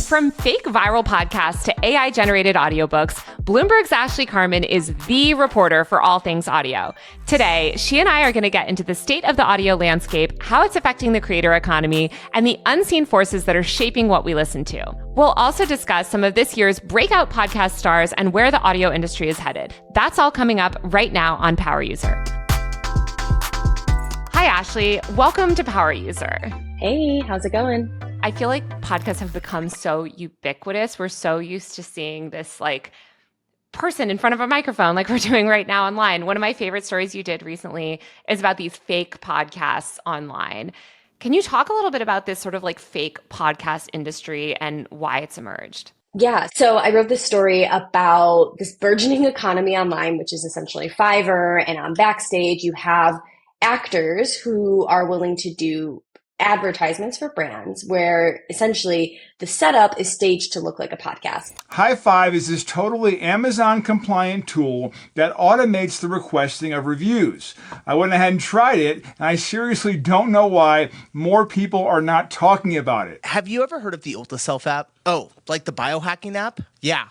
From fake viral podcasts to AI-generated audiobooks, Bloomberg's Ashley Carman is the reporter for all things audio. Today, she and I are going to get into the state of the audio landscape, how it's affecting the creator economy, and the unseen forces that are shaping what we listen to. We'll also discuss some of this year's breakout podcast stars and where the audio industry is headed. That's all coming up right now on Power User. Hi, Ashley. Welcome to Power User. Hey, how's it going? I feel like podcasts have become so ubiquitous. We're so used to seeing this like person in front of a microphone like we're doing right now online. One of my favorite stories you did recently is about these fake podcasts online. Can you talk a little bit about this sort of like fake podcast industry and why it's emerged? Yeah, so I wrote this story about this burgeoning economy online, which is essentially Fiverr, and on Backstage you have actors who are willing to do advertisements for brands where essentially the setup is staged to look like a podcast. High Five is this totally Amazon compliant tool that automates the requesting of reviews. I went ahead and tried it, and I seriously don't know why more people are not talking about it. Have you ever heard of the UltraSelf app? Oh, like the biohacking app? Yeah.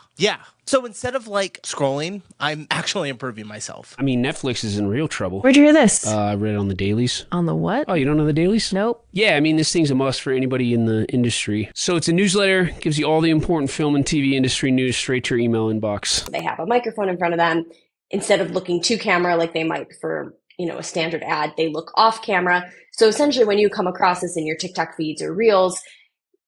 So instead of like scrolling, I'm actually improving myself. I mean, Netflix is in real trouble. Where'd you hear this? I read it on the dailies. On the what? Oh, you don't know the dailies? Nope. Yeah, I mean, this thing's a must for anybody in the industry. So it's a newsletter, gives you all the important film and TV industry news straight to your email inbox. They have a microphone in front of them. Instead of looking to camera like they might for, a standard ad, they look off camera. So essentially when you come across this in your TikTok feeds or Reels,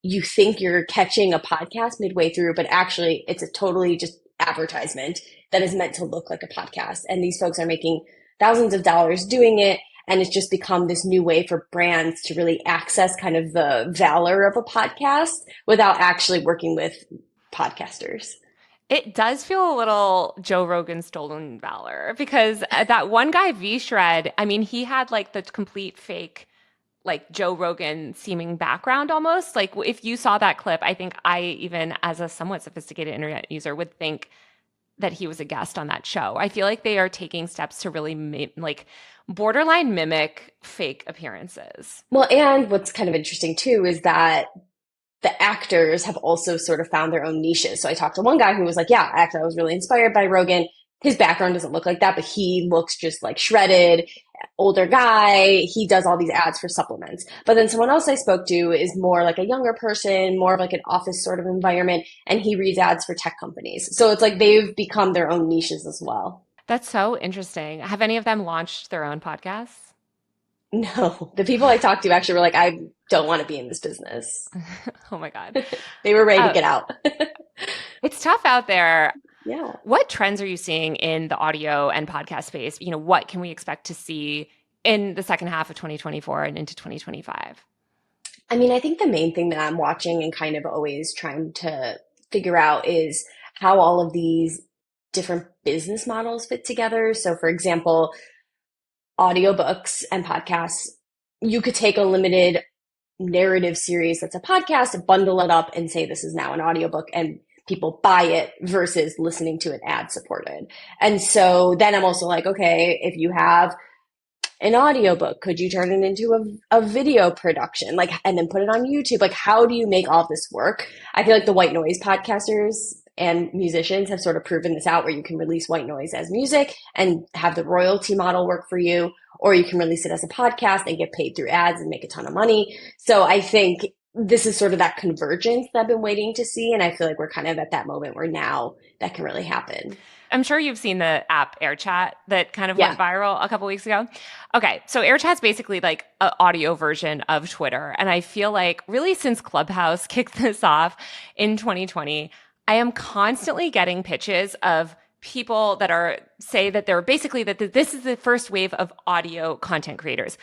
you think you're catching a podcast midway through, but actually it's a totally just advertisement that is meant to look like a podcast. And these folks are making thousands of dollars doing it. And it's just become this new way for brands to really access kind of the valor of a podcast without actually working with podcasters. It does feel a little Joe Rogan stolen valor because that one guy, V-Shred, I mean, he had like the complete fake like Joe Rogan seeming background almost. Like if you saw that clip, I think I even as a somewhat sophisticated internet user would think that he was a guest on that show. I feel like they are taking steps to really borderline mimic fake appearances. Well, and what's kind of interesting too is that the actors have also sort of found their own niches. So I talked to one guy who was like, yeah, actually I was really inspired by Rogan. His background doesn't look like that, but he looks just like shredded, older guy. He does all these ads for supplements. But then someone else I spoke to is more like a younger person, more of like an office sort of environment, and he reads ads for tech companies. So it's like they've become their own niches as well. That's so interesting. Have any of them launched their own podcasts? No. The people I talked to actually were like, I don't want to be in this business. Oh my God. They were ready to get out. It's tough out there. Yeah. What trends are you seeing in the audio and podcast space? What can we expect to see in the second half of 2024 and into 2025? I mean, I think the main thing that I'm watching and kind of always trying to figure out is how all of these different business models fit together. So for example, audiobooks and podcasts, you could take a limited narrative series that's a podcast, bundle it up and say this is now an audiobook and people buy it versus listening to it ad supported. And so then I'm also like, okay, if you have an audiobook, could you turn it into a video production, and then put it on YouTube? Like, how do you make all of this work? I feel like the white noise podcasters and musicians have sort of proven this out where you can release white noise as music and have the royalty model work for you, or you can release it as a podcast and get paid through ads and make a ton of money. So I think this is sort of that convergence that I've been waiting to see. And I feel like we're kind of at that moment where now that can really happen. I'm sure you've seen the app AirChat that kind of went viral a couple weeks ago. Okay, so AirChat's basically like an audio version of Twitter. And I feel like really since Clubhouse kicked this off in 2020, I am constantly getting pitches of people that say that they're basically that this is the first wave of audio content creators.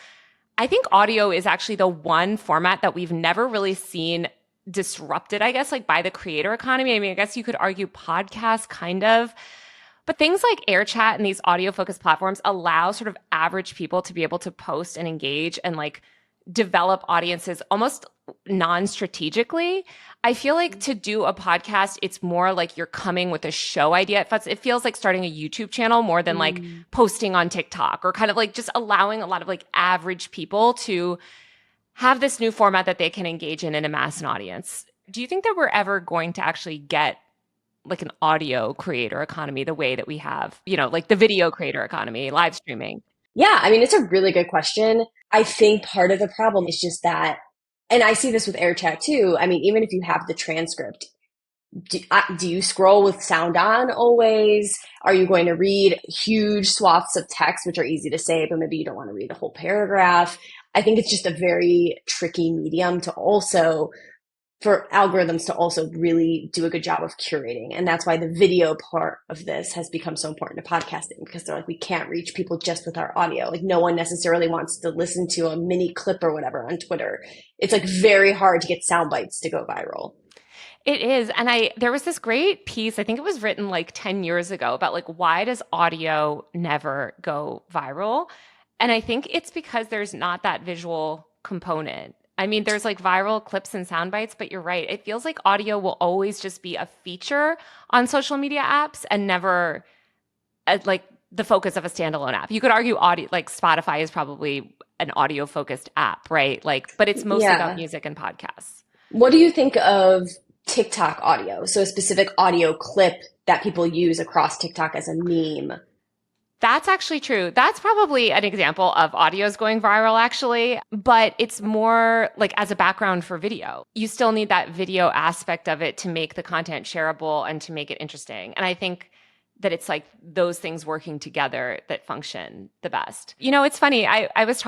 I think audio is actually the one format that we've never really seen disrupted, I guess, by the creator economy. I mean, I guess you could argue podcasts kind of, but things like AirChat and these audio-focused platforms allow sort of average people to be able to post and engage and develop audiences almost non-strategically. I feel like to do a podcast, it's more like you're coming with a show idea. It feels like starting a YouTube channel more than posting on TikTok, or kind of just allowing a lot of average people to have this new format that they can engage in and amass an audience. Do you think that we're ever going to actually get like an audio creator economy the way that we have, like the video creator economy, live streaming? Yeah, I mean, it's a really good question. I think part of the problem is just that, and I see this with AirChat too. I mean, even if you have the transcript, do you scroll with sound on always? Are you going to read huge swaths of text, which are easy to say, but maybe you don't want to read the whole paragraph? I think it's just a very tricky medium to also, for algorithms to also really do a good job of curating. And that's why the video part of this has become so important to podcasting, because they're like, we can't reach people just with our audio. Like no one necessarily wants to listen to a mini clip or whatever on Twitter. It's like very hard to get sound bites to go viral. It is. And there was this great piece, I think it was written like 10 years ago, about like, why does audio never go viral? And I think it's because there's not that visual component. I mean, there's like viral clips and sound bites, but you're right. It feels like audio will always just be a feature on social media apps and never like the focus of a standalone app. You could argue audio, like Spotify is probably an audio focused app, right? Like, but it's mostly about music and podcasts. What do you think of TikTok audio? So a specific audio clip that people use across TikTok as a meme. That's actually true. That's probably an example of audios going viral, actually, but it's more like as a background for video. You still need that video aspect of it to make the content shareable and to make it interesting. And I think that it's like those things working together that function the best. It's funny. I was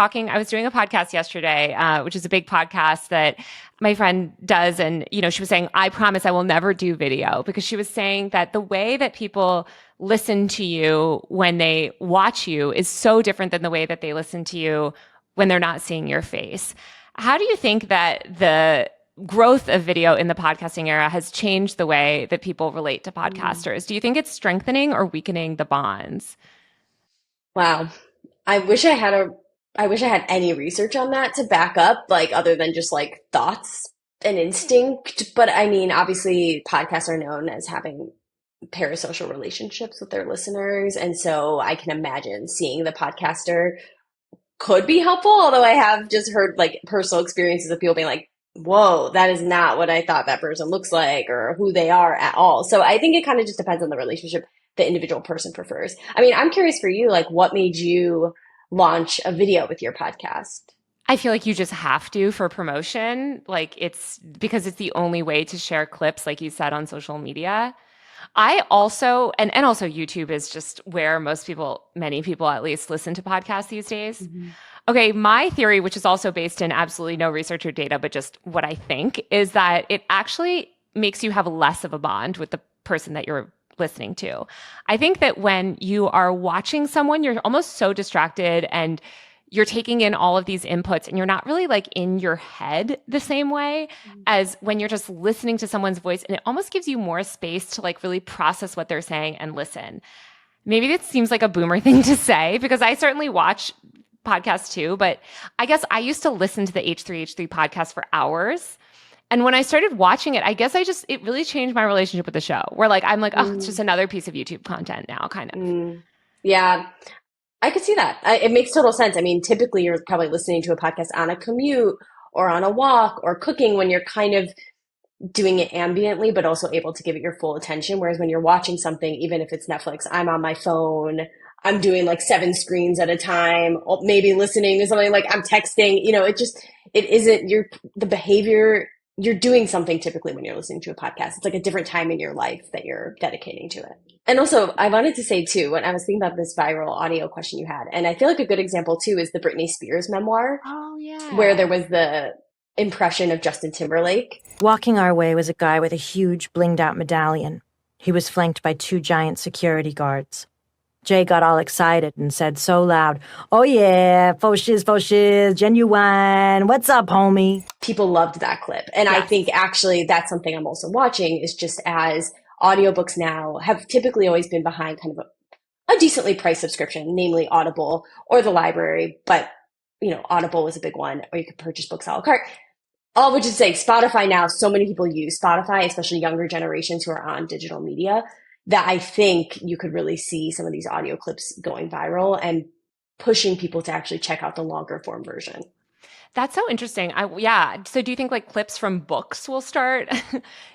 doing a podcast yesterday, which is a big podcast that my friend does. And, she was saying, I promise I will never do video, because she was saying that the way that people listen to you when they watch you is so different than the way that they listen to you when they're not seeing your face. How do you think that the growth of video in the podcasting era has changed the way that people relate to podcasters? Do you think it's strengthening or weakening the bonds? Wow. I wish I had any research on that to back up, like other than just like thoughts and instinct. But I mean, obviously podcasts are known as having parasocial relationships with their listeners. And so I can imagine seeing the podcaster could be helpful. Although I have just heard like personal experiences of people being like, whoa, that is not what I thought that person looks like or who they are at all. So I think it kind of just depends on the relationship the individual person prefers. I mean, I'm curious for you, like what made you launch a video with your podcast? I feel like you just have to for promotion. Like it's because it's the only way to share clips, like you said, on social media. I also, and also YouTube is just where many people at least listen to podcasts these days. Mm-hmm. Okay, my theory, which is also based in absolutely no research or data, but just what I think, is that it actually makes you have less of a bond with the person that you're listening to. I think that when you are watching someone, you're almost so distracted and you're taking in all of these inputs and you're not really like in your head the same way as when you're just listening to someone's voice, and it almost gives you more space to like really process what they're saying and listen. Maybe this seems like a boomer thing to say, because I certainly watch podcasts too, but I guess I used to listen to the H3H3 podcast for hours. And when I started watching it, I guess it really changed my relationship with the show, where like, I'm like, oh, it's just another piece of YouTube content now, kind of. Yeah. I could see that. It makes total sense. I mean, typically you're probably listening to a podcast on a commute or on a walk or cooking when you're kind of doing it ambiently, but also able to give it your full attention. Whereas when you're watching something, even if it's Netflix, I'm on my phone, I'm doing like 7 screens at a time, maybe listening to something, like I'm texting, it isn't the behavior. You're doing something typically when you're listening to a podcast. It's like a different time in your life that you're dedicating to it. And also, I wanted to say too, when I was thinking about this viral audio question you had, and I feel like a good example too is the Britney Spears memoir. Oh, yeah. Where there was the impression of Justin Timberlake. Walking our way was a guy with a huge blinged out medallion. He was flanked by 2 giant security guards. Jay got all excited and said so loud, "Oh yeah, faux shiz, genuine. What's up, homie?" People loved that clip. And yes. I think actually that's something I'm also watching, is just as audiobooks now have typically always been behind kind of a decently priced subscription, namely Audible or the library. But, Audible is a big one, or you could purchase books a la carte. All which is to say, Spotify now, so many people use Spotify, especially younger generations who are on digital media, that I think you could really see some of these audio clips going viral and pushing people to actually check out the longer form version. That's so interesting. Yeah. So do you think like clips from books will start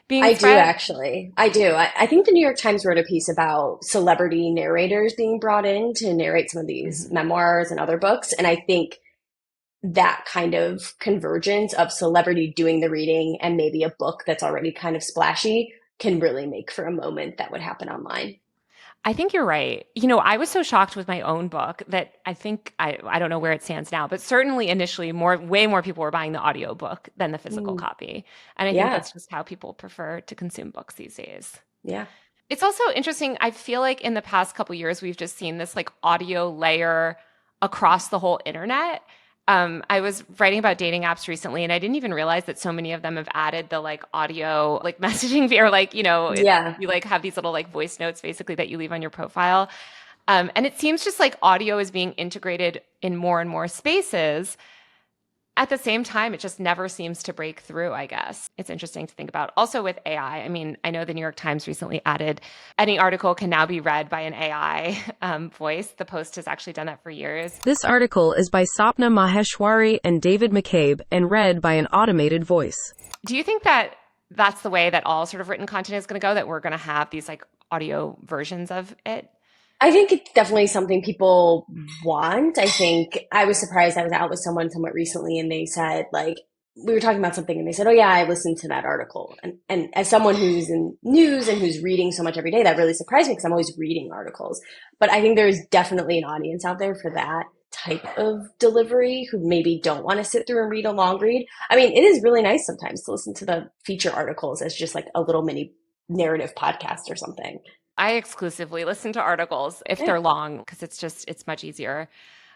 being I do spread? actually. I do. I think the New York Times wrote a piece about celebrity narrators being brought in to narrate some of these Mhm. memoirs and other books. And I think that kind of convergence of celebrity doing the reading and maybe a book that's already kind of splashy can really make for a moment that would happen online. I think you're right. You know, I was so shocked with my own book that I think I don't know where it stands now, but certainly initially way more people were buying the audiobook than the physical Mm, copy. And I think yeah, that's just how people prefer to consume books these days. yeah. It's also interesting. I feel like in the past couple years, we've just seen this like audio layer across the whole internet. I was writing about dating apps recently, and I didn't even realize that so many of them have added the like audio, like messaging or like, Yeah. you like have these little like voice notes basically that you leave on your profile. And it seems just like audio is being integrated in more and more spaces. At the same time, it just never seems to break through, I guess. It's interesting to think about. Also with AI, I mean, I know the New York Times recently added any article can now be read by an AI voice. The Post has actually done that for years. This article is by Sapna Maheshwari and David McCabe and read by an automated voice. Do you think that that's the way that all sort of written content is going to go, that we're going to have these like audio versions of it? I think it's definitely something people want. I think I was surprised. I was out with someone somewhat recently and they said, like, we were talking about something and they said, oh, yeah, I listened to that article. And as someone who's in news and who's reading so much every day, that really surprised me because I'm always reading articles. But I think there's definitely an audience out there for that type of delivery who maybe don't want to sit through and read a long read. I mean, it is really nice sometimes to listen to the feature articles as just like a little mini narrative podcast or something. I exclusively listen to articles if Yeah. they're long because it's much easier.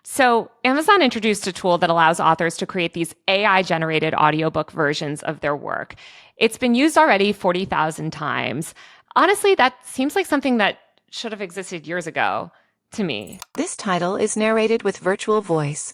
So, Amazon introduced a tool that allows authors to create these AI generated audiobook versions of their work. It's been used already 40,000 times. Honestly, that seems like something that should have existed years ago to me. This title is narrated with virtual voice.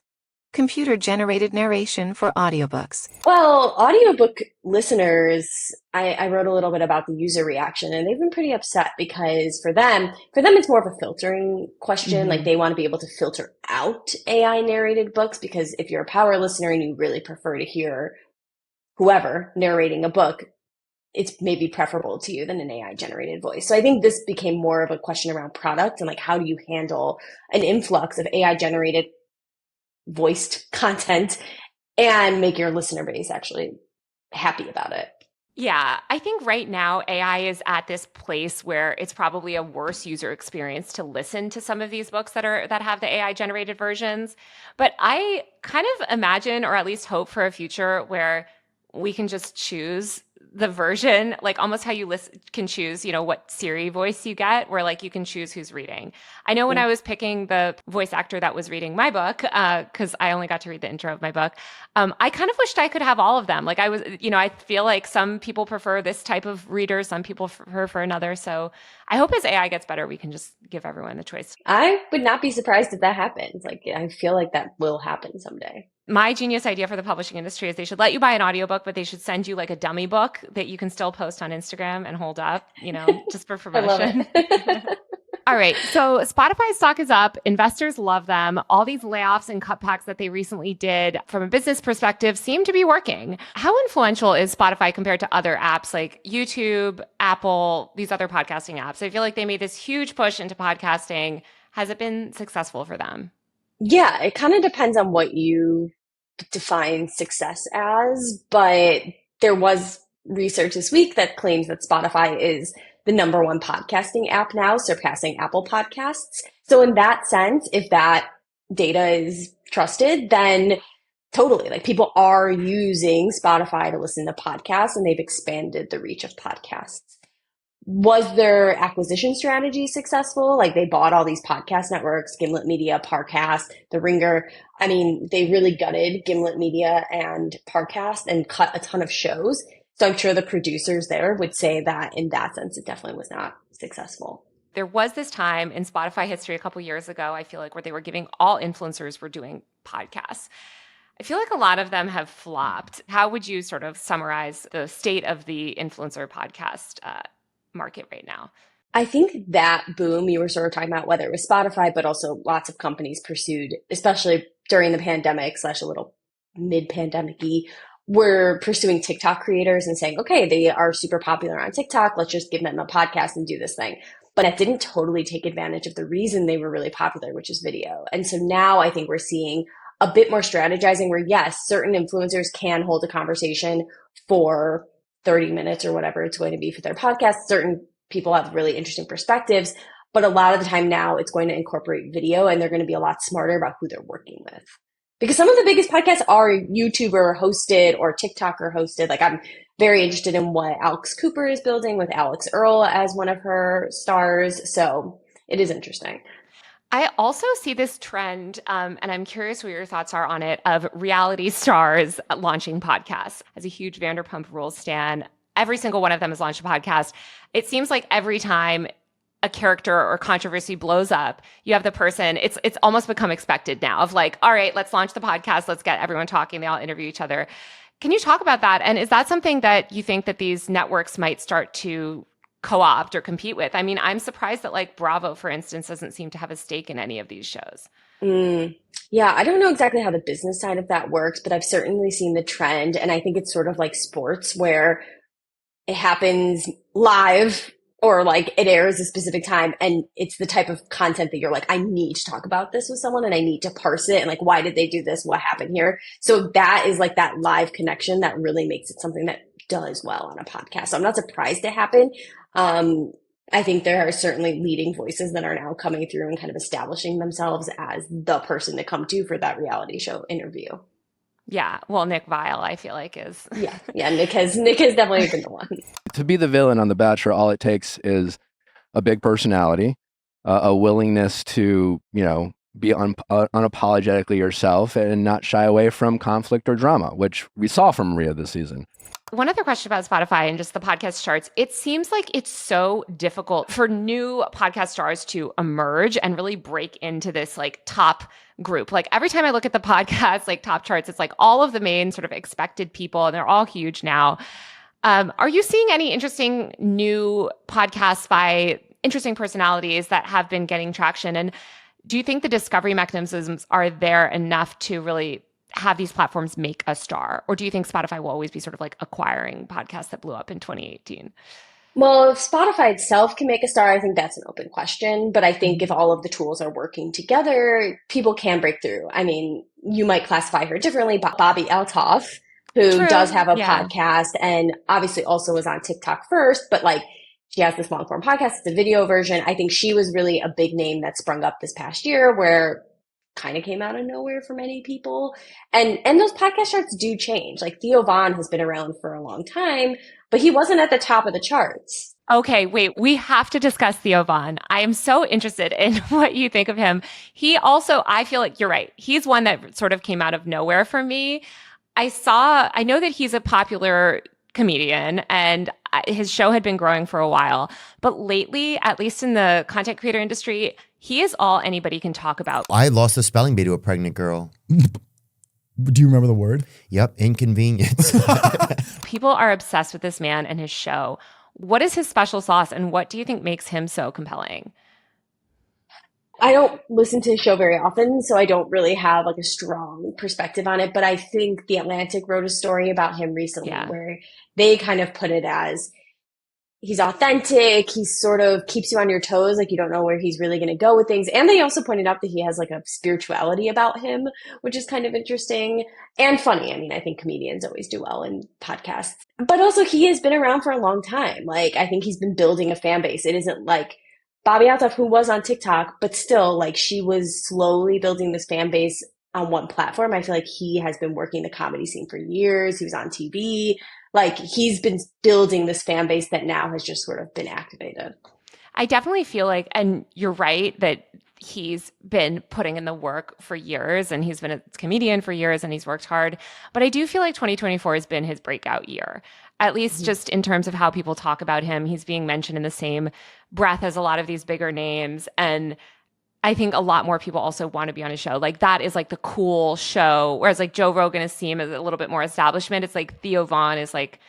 Computer-generated narration for audiobooks. Well, audiobook listeners, I wrote a little bit about the user reaction, and they've been pretty upset because for them, it's more of a filtering question. Like they want to be able to filter out AI narrated books because if you're a power listener and you really prefer to hear whoever narrating a book, it's maybe preferable to you than an AI generated voice. So I think this became more of a question around product and like how do you handle an influx of AI generated voiced content and make your listener base actually happy about it. Yeah, I think right now AI is at this place where it's probably a worse user experience to listen to some of these books that have the AI generated versions. But I kind of imagine or at least hope for a future where we can just choose the version, like almost how you can choose, what Siri voice you get, where like you can choose who's reading. I know when I was picking the voice actor that was reading my book, because I only got to read the intro of my book, I kind of wished I could have all of them. Like I feel like some people prefer this type of reader, some people prefer another. So I hope as AI gets better, we can just give everyone the choice. I would not be surprised if that happens. Like, I feel like that will happen someday. My genius idea for the publishing industry is they should let you buy an audiobook, but they should send you like a dummy book that you can still post on Instagram and hold up, just for I love promotion. it. All right. So Spotify stock is up. Investors love them. All these layoffs and cutbacks that they recently did from a business perspective seem to be working. How influential is Spotify compared to other apps like YouTube, Apple, these other podcasting apps? I feel like they made this huge push into podcasting. Has it been successful for them? Yeah, it kind of depends on what you define success as, but there was research this week that claims that Spotify is the number one podcasting app now, surpassing Apple Podcasts. So in that sense, if that data is trusted, then totally, like people are using Spotify to listen to podcasts and they've expanded the reach of podcasts. Was their acquisition strategy successful? Like they bought all these podcast networks, Gimlet Media, Parcast, The Ringer. I mean, they really gutted Gimlet Media and Parcast and cut a ton of shows. So I'm sure the producers there would say that in that sense, it definitely was not successful. There was this time in Spotify history a couple years ago, I feel like, where they were giving all influencers were doing podcasts. I feel like a lot of them have flopped. How would you sort of summarize the state of the influencer podcast market right now? I think that boom you were sort of talking about, whether it was Spotify, but also lots of companies pursued, especially during the pandemic / a little mid-pandemic-y, were pursuing TikTok creators and saying, okay, they are super popular on TikTok. Let's just give them a podcast and do this thing. But that didn't totally take advantage of the reason they were really popular, which is video. And so now I think we're seeing a bit more strategizing where, yes, certain influencers can hold a conversation for 30 minutes or whatever it's going to be for their podcast. Certain people have really interesting perspectives, but a lot of the time now it's going to incorporate video, and they're going to be a lot smarter about who they're working with. Because some of the biggest podcasts are YouTuber hosted or TikToker hosted. Like, I'm very interested in what Alex Cooper is building with Alex Earl as one of her stars. So it is interesting. I also see this trend, and I'm curious what your thoughts are on it, of reality stars launching podcasts. As a huge Vanderpump Rules stan, every single one of them has launched a podcast. It seems like every time a character or controversy blows up, you have the person, it's almost become expected now of like, all right, let's launch the podcast. Let's get everyone talking. They all interview each other. Can you talk about that? And is that something that you think that these networks might start to co-opt or compete with? I mean, I'm surprised that like Bravo, for instance, doesn't seem to have a stake in any of these shows. Yeah, I don't know exactly how the business side of that works, but I've certainly seen the trend. And I think it's sort of like sports where it happens live or like it airs a specific time, and it's the type of content that you're like, I need to talk about this with someone and I need to parse it. And like, why did they do this? What happened here? So that is like that live connection that really makes it something that does well on a podcast. So I'm not surprised it happened. I think there are certainly leading voices that are now coming through and kind of establishing themselves as the person to come to for that reality show interview. Yeah. Well, Nick Viall, I feel like is. Yeah. Nick has definitely been the one. To be the villain on The Bachelor, all it takes is a big personality, a willingness to, be unapologetically yourself and not shy away from conflict or drama, which we saw from Rhea this season. One other question about Spotify and just the podcast charts. It seems like it's so difficult for new podcast stars to emerge and really break into this like top group. Like every time I look at the podcast, like top charts, it's like all of the main sort of expected people, and they're all huge now. Are you seeing any interesting new podcasts by interesting personalities that have been getting traction? And do you think the discovery mechanisms are there enough to really have these platforms make a star? Or do you think Spotify will always be sort of like acquiring podcasts that blew up in 2018? Well, if Spotify itself can make a star, I think that's an open question. But I think if all of the tools are working together, people can break through. I mean, you might classify her differently, but Bobby Altoff, who does have a podcast and obviously also was on TikTok first, but like she has this long form podcast, the video version. I think she was really a big name that sprung up this past year where kind of came out of nowhere for many people. And those podcast charts do change. Like Theo Von has been around for a long time, but he wasn't at the top of the charts. Okay, wait, we have to discuss Theo Von. I am so interested in what you think of him. He also, I feel like you're right. He's one that sort of came out of nowhere for me. I know that he's a popular comedian and his show had been growing for a while, but lately, at least in the content creator industry, he is all anybody can talk about. I lost a spelling bee to a pregnant girl. Do you remember the word? Yep, inconvenience. People are obsessed with this man and his show. What is his special sauce, and what do you think makes him so compelling? I don't listen to his show very often, so I don't really have like a strong perspective on it. But I think The Atlantic wrote a story about him recently where they kind of put it as he's authentic. He sort of keeps you on your toes. Like you don't know where he's really going to go with things. And they also pointed out that he has like a spirituality about him, which is kind of interesting and funny. I mean, I think comedians always do well in podcasts, but also he has been around for a long time. Like I think he's been building a fan base. It isn't like Bobby Altoff, who was on TikTok, but still like she was slowly building this fan base on one platform. I feel like he has been working the comedy scene for years. He was on TV. Like he's been building this fan base that now has just sort of been activated. I definitely feel like, and you're right, that he's been putting in the work for years and he's been a comedian for years and he's worked hard. But I do feel like 2024 has been his breakout year, at least just in terms of how people talk about him. He's being mentioned in the same breath as a lot of these bigger names. And I think a lot more people also want to be on his show. Like that is like the cool show. Whereas like Joe Rogan is seen as a little bit more establishment. It's like Theo Von is like,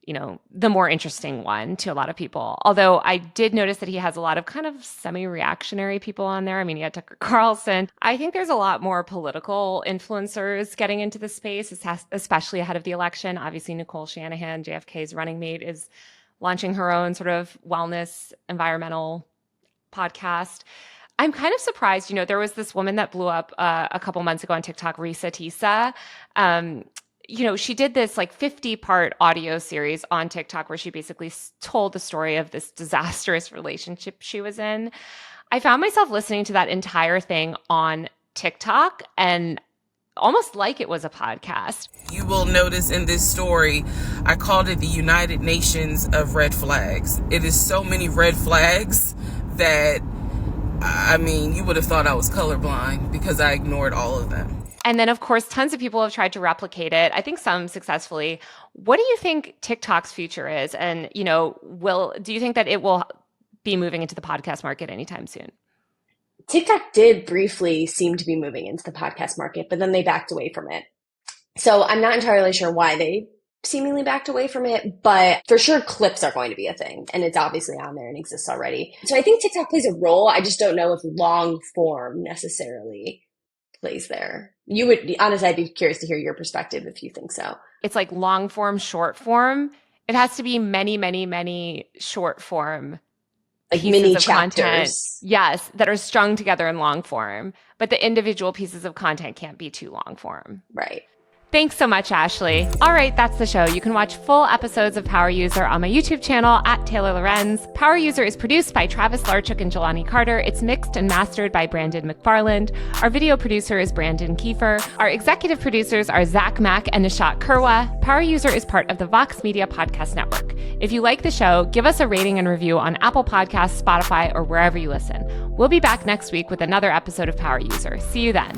the more interesting one to a lot of people. Although I did notice that he has a lot of kind of semi-reactionary people on there. I mean, he had Tucker Carlson. I think there's a lot more political influencers getting into the space, especially ahead of the election. Obviously, Nicole Shanahan, JFK's running mate, is launching her own sort of wellness, environmental podcast. I'm kind of surprised. There was this woman that blew up a couple months ago on TikTok, Risa Tisa. She did this like 50-part audio series on TikTok where she basically told the story of this disastrous relationship she was in. I found myself listening to that entire thing on TikTok and almost like it was a podcast. You will notice in this story, I called it the United Nations of red flags. It is so many red flags that, you would have thought I was colorblind because I ignored all of them. And then, of course, tons of people have tried to replicate it. I think some successfully. What do you think TikTok's future is? And, do you think that it will be moving into the podcast market anytime soon? TikTok did briefly seem to be moving into the podcast market, but then they backed away from it. So I'm not entirely sure why they seemingly backed away from it, but for sure clips are going to be a thing, and it's obviously on there and exists already. So I think TikTok plays a role. I just don't know if long form necessarily plays there. Honestly, I'd be curious to hear your perspective if you think so. It's like long form, short form. It has to be many, many, many short form, like pieces mini of chapters. Content, yes, that are strung together in long form. But the individual pieces of content can't be too long form. Right. Thanks so much, Ashley. All right, that's the show. You can watch full episodes of Power User on my YouTube channel at Taylor Lorenz. Power User is produced by Travis Larchuk and Jelani Carter. It's mixed and mastered by Brandon McFarland. Our video producer is Brandon Kiefer. Our executive producers are Zach Mack and Nishat Kurwa. Power User is part of the Vox Media Podcast Network. If you like the show, give us a rating and review on Apple Podcasts, Spotify, or wherever you listen. We'll be back next week with another episode of Power User. See you then.